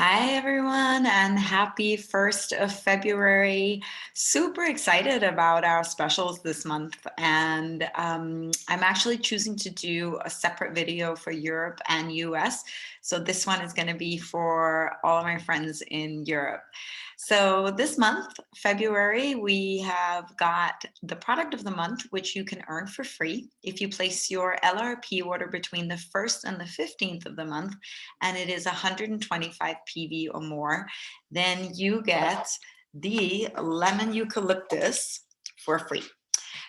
Hi, everyone, and happy 1st of February. Super excited about our specials this month. And I'm actually choosing to do a separate video for Europe and US. So this one is going to be for all of my friends in Europe. So this month, February, we have got the product of the month, which you can earn for free if you place your LRP order between the 1st and the 15th of the month, and it is 125 PV or more. Then you get the lemon eucalyptus for free.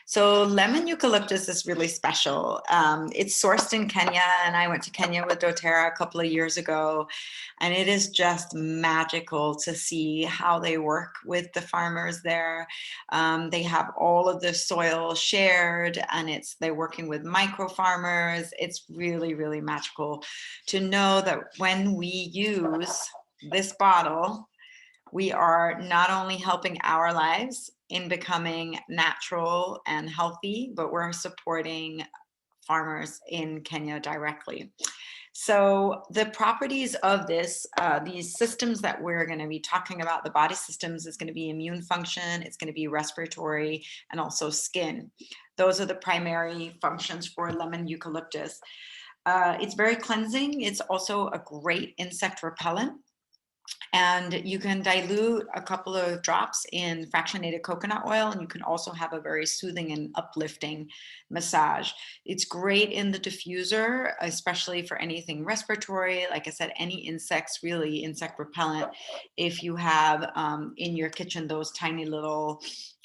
So lemon eucalyptus is really special. It's sourced in Kenya, and I went to Kenya with doTERRA a couple of years ago, and it is just magical to see how they work with the farmers there. They have all of the soil shared, and they're working with micro farmers. It's really, really magical to know that when we use this bottle, we are not only helping our lives in becoming natural and healthy, but we're supporting farmers in Kenya directly. So the properties of these systems that we're going to be talking about, the body systems, is going to be immune function, it's going to be respiratory, and also skin. Those are the primary functions for lemon eucalyptus. It's very cleansing. It's also a great insect repellent. And you can dilute a couple of drops in fractionated coconut oil, and you can also have a very soothing and uplifting massage. It's great in the diffuser, especially for anything respiratory. Like I said, any insects, really insect repellent. If you have in your kitchen those tiny little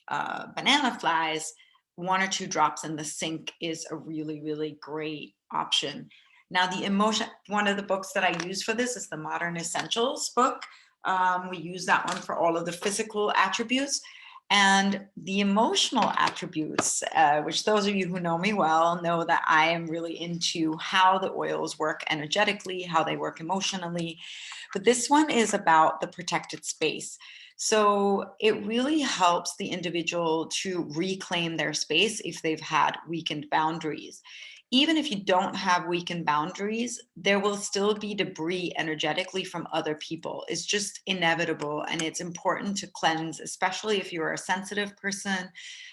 banana flies, 1 or 2 drops in the sink is a really, really great option. Now, one of the books that I use for this is the Modern Essentials book. We use that one for all of the physical attributes, and the emotional attributes, which those of you who know me well know that I am really into how the oils work energetically, how they work emotionally. But this one is about the protected space. So it really helps the individual to reclaim their space if they've had weakened boundaries. Even if you don't have weakened boundaries, there will still be debris energetically from other people. It's just inevitable, and it's important to cleanse, especially if you're a sensitive person,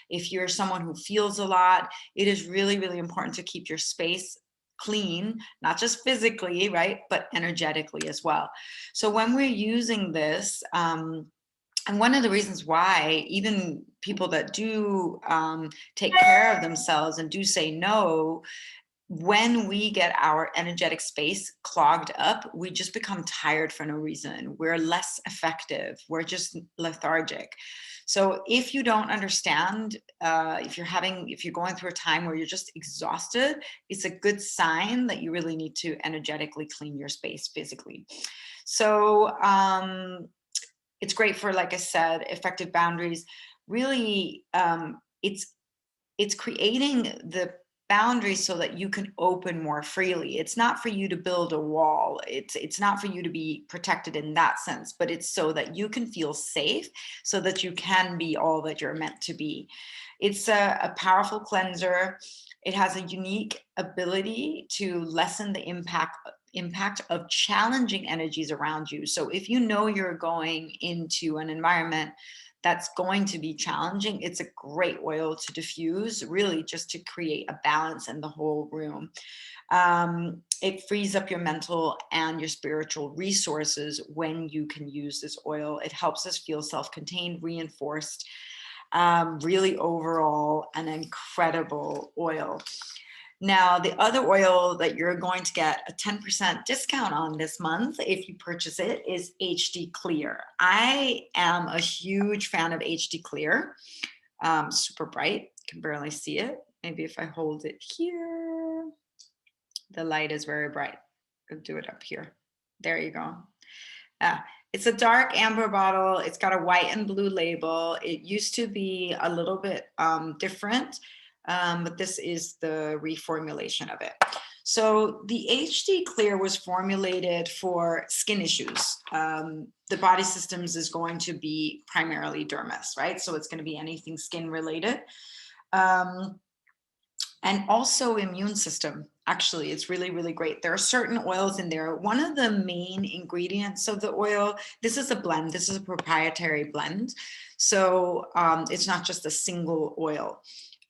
if you're someone who feels a lot. It is really, really important to keep your space clean, not just physically, right, but energetically as well. So when we're using this, and one of the reasons why even people that do take care of themselves and do say no, when we get our energetic space clogged up, we just become tired for no reason. We're less effective. We're just lethargic. So if you don't understand, if you're going through a time where you're just exhausted, it's a good sign that you really need to energetically clean your space physically. So it's great for, like I said, effective boundaries. Really, it's creating the boundaries so that you can open more freely. It's not for you to build a wall. It's not for you to be protected in that sense, but it's so that you can feel safe, so that you can be all that you're meant to be. It's a powerful cleanser. It has a unique ability to lessen the impact of challenging energies around you. So if you know you're going into an environment that's going to be challenging, it's a great oil to diffuse, really just to create a balance in the whole room. It frees up your mental and your spiritual resources when you can use this oil. It helps us feel self-contained, reinforced, really overall an incredible oil. Now, the other oil that you're going to get a 10% discount on this month if you purchase it is HD Clear. I am a huge fan of HD Clear. Super bright, can barely see it. Maybe if I hold it here, the light is very bright. I'll do it up here. There you go. It's a dark amber bottle. It's got a white and blue label. It used to be a little bit different, but this is the reformulation of it. So the HD Clear was formulated for skin issues. The body systems is going to be primarily dermis, right? So it's going to be anything skin related. And also immune system. Actually, it's really, really great. There are certain oils in there. One of the main ingredients of the oil, this is a blend, this is a proprietary blend. So it's not just a single oil.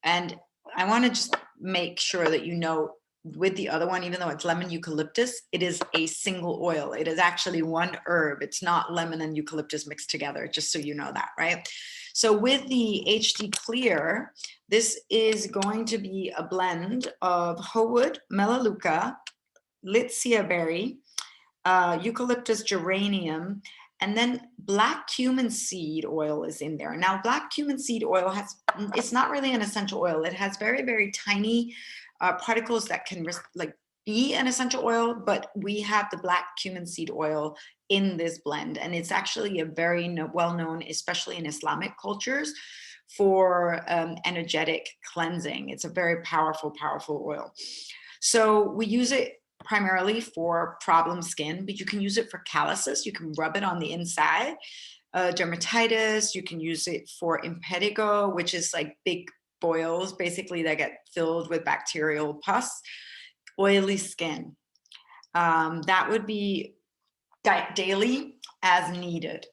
And I want to just make sure that you know with the other one, even though it's lemon eucalyptus, it is a single oil. It is actually one herb. It's not lemon and eucalyptus mixed together, just so you know that, right? So with the HD Clear, this is going to be a blend of Howood, Melaleuca, Litsea berry, Eucalyptus geranium, and then black cumin seed oil is in there. Now, black cumin seed oil has, it's not really an essential oil. It has very, very tiny particles that can like be an essential oil, but we have the black cumin seed oil in this blend. And it's actually a very well-known, especially in Islamic cultures, for energetic cleansing. It's a very powerful, powerful oil. So we use it primarily for problem skin, but you can use it for calluses. You can rub it on the inside. Dermatitis, you can use it for impetigo, which is like big boils, basically, that get filled with bacterial pus. Oily skin. That would be daily as needed.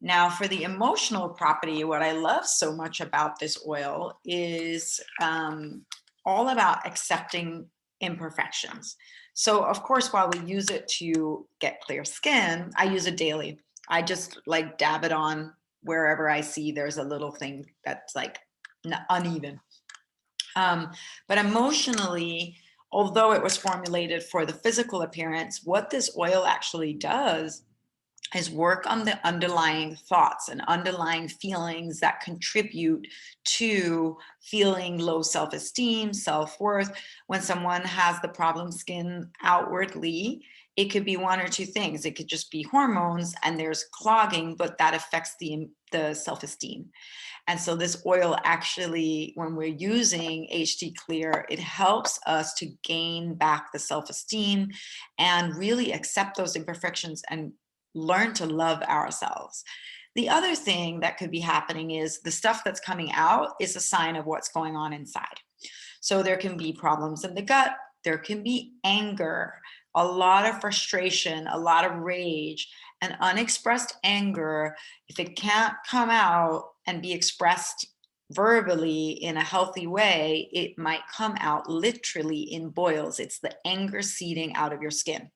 Now, for the emotional property, what I love so much about this oil is all about accepting imperfections. So, of course, while we use it to get clear skin, I use it daily. I just like dab it on wherever I see there's a little thing that's like uneven. But emotionally, although it was formulated for the physical appearance, what this oil actually does is work on the underlying thoughts and underlying feelings that contribute to feeling low self-esteem, self-worth. When someone has the problem skin outwardly, it could be one or two things. It could just be hormones and there's clogging, but that affects the self-esteem. And so this oil actually, when we're using HD Clear, it helps us to gain back the self-esteem and really accept those imperfections and learn to love ourselves. The other thing that could be happening is the stuff that's coming out is a sign of what's going on inside. So there can be problems in the gut, there can be anger, a lot of frustration, a lot of rage, and unexpressed anger. If it can't come out and be expressed verbally in a healthy way, it might come out literally in boils. It's the anger seeding out of your skin.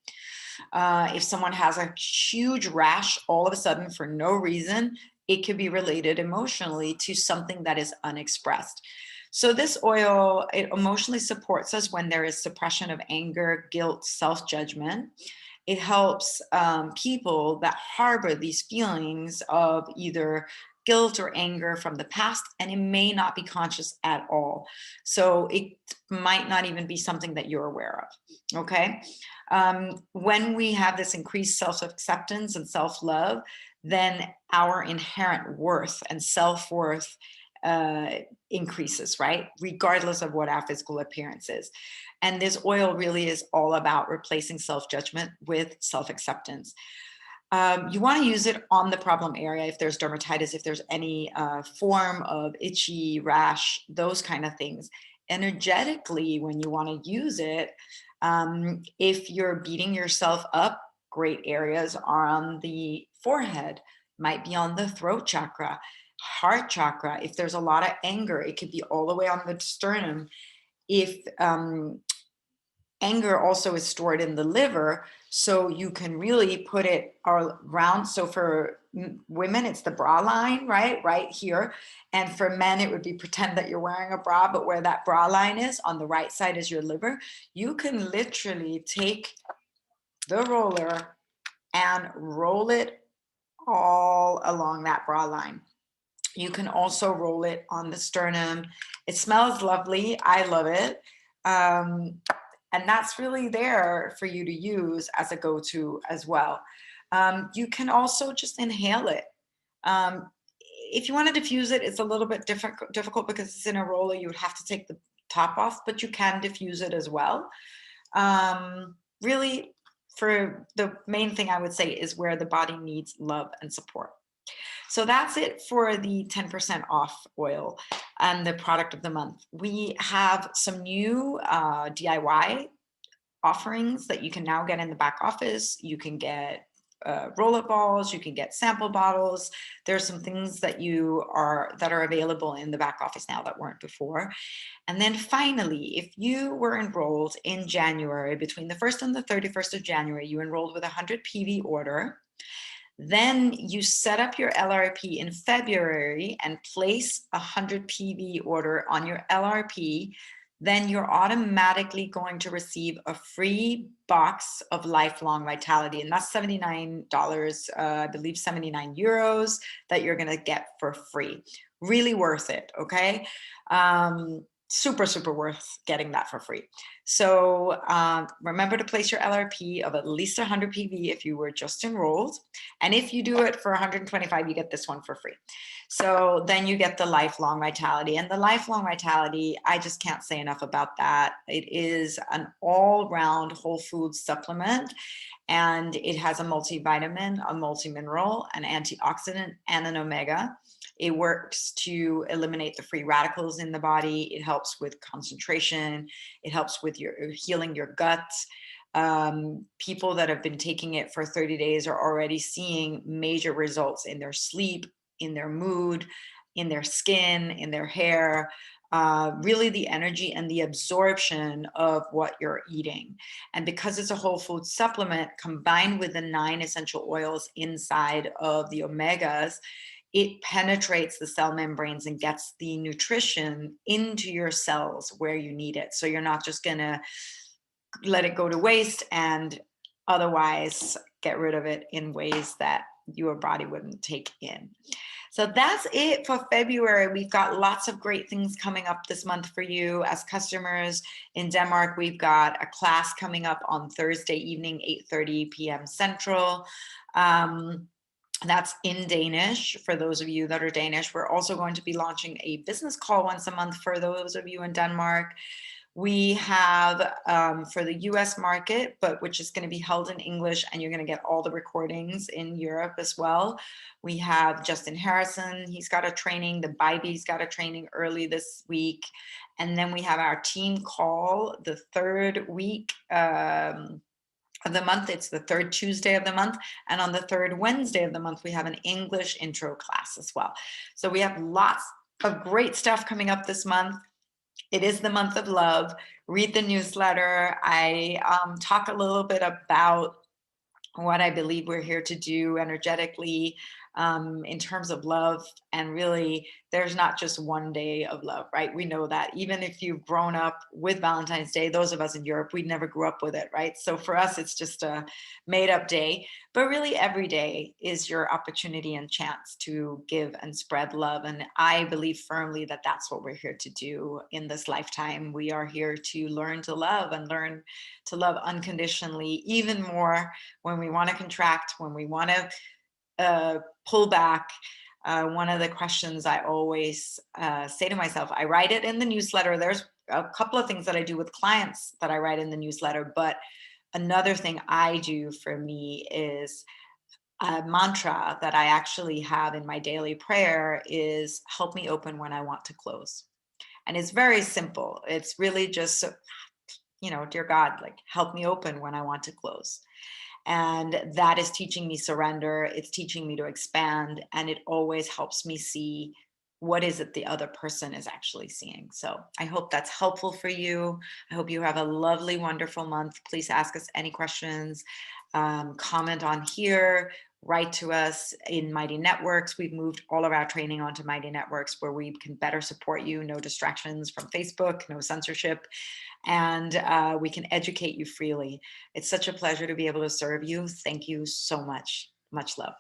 If someone has a huge rash all of a sudden for no reason, it could be related emotionally to something that is unexpressed. So this oil, it emotionally supports us when there is suppression of anger, guilt, self-judgment. It helps people that harbor these feelings of either guilt or anger from the past, and it may not be conscious at all. So it might not even be something that you're aware of, okay? When we have this increased self-acceptance and self-love, then our inherent worth and self-worth increases, right? Regardless of what our physical appearance is. And this oil really is all about replacing self-judgment with self-acceptance. You want to use it on the problem area if there's dermatitis, if there's any form of itchy rash, those kind of things. Energetically, when you want to use it, if you're beating yourself up, great areas are on the forehead, might be on the throat chakra, heart chakra. If there's a lot of anger, it could be all the way on the sternum. If anger also is stored in the liver, so you can really put it around. So for women, it's the bra line, right here. And for men, it would be pretend that you're wearing a bra, but where that bra line is, on the right side is your liver. You can literally take the roller and roll it all along that bra line. You can also roll it on the sternum. It smells lovely. I love it. And that's really there for you to use as a go-to as well. You can also just inhale it. If you want to diffuse it, it's a little bit difficult because it's in a roller. You would have to take the top off, but you can diffuse it as well. Really, for the main thing I would say is where the body needs love and support. So that's it for the 10% off oil and the product of the month. We have some new DIY offerings that you can now get in the back office. You can get roll-up balls, you can get sample bottles. There's some things that are available in the back office now that weren't before. And then finally, if you were enrolled in January, between the 1st and the 31st of January, you enrolled with a 100 PV order. Then you set up your LRP in February and place a 100 PV order on your LRP. Then you're automatically going to receive a free box of Lifelong Vitality. And that's $79, I believe 79 euros that you're going to get for free. Really worth it, okay? Super, super worth getting that for free. So remember to place your LRP of at least 100 PV if you were just enrolled. And if you do it for 125, you get this one for free. So then you get the Lifelong Vitality. And the Lifelong Vitality, I just can't say enough about that. It is an all-round whole food supplement. And it has a multivitamin, a multimineral, an antioxidant, and an omega. It works to eliminate the free radicals in the body. It helps with concentration. It helps with healing your gut. People that have been taking it for 30 days are already seeing major results in their sleep, in their mood, in their skin, in their hair. Really the energy and the absorption of what you're eating. And because it's a whole food supplement combined with the 9 essential oils inside of the omegas, it penetrates the cell membranes and gets the nutrition into your cells where you need it. So you're not just gonna let it go to waste and otherwise get rid of it in ways that your body wouldn't take in. So that's it for February. We've got lots of great things coming up this month for you as customers in Denmark. We've got a class coming up on Thursday evening, 8:30 p.m. Central. That's in Danish for those of you that are Danish. We're also going to be launching a business call once a month for those of you in Denmark. We have for the US market, but which is going to be held in English, and you're going to get all the recordings in Europe as well. We have Justin Harrison. He's got a training. The Bybee's got a training early this week. And then we have our team call the third week of the month. It's the third Tuesday of the month. And on the third Wednesday of the month, we have an English intro class as well. So we have lots of great stuff coming up this month. It is the month of love. Read the newsletter. I talk a little bit about what I believe we're here to do energetically in terms of love. And really, there's not just one day of love, right? We know that even if you've grown up with Valentine's Day, those of us in Europe, we never grew up with it, right? So for us, it's just a made up day. But really, every day is your opportunity and chance to give and spread love. And I believe firmly that that's what we're here to do in this lifetime. We are here to learn to love and learn to love unconditionally, even more when we want to contract, when we want to pull back. One of the questions I always say to myself, I write it in the newsletter. There's a couple of things that I do with clients that I write in the newsletter, but another thing I do for me is a mantra that I actually have in my daily prayer is help me open when I want to close. And it's very simple. It's really just, dear God, like help me open when I want to close. And that is teaching me surrender. It's teaching me to expand. And it always helps me see what is it the other person is actually seeing. So I hope that's helpful for you. I hope you have a lovely, wonderful month. Please ask us any questions, comment on here, write to us in Mighty Networks. We've moved all of our training onto Mighty Networks where we can better support you. No distractions from Facebook, no censorship, and we can educate you freely. It's such a pleasure to be able to serve you. Thank you so much. Much love.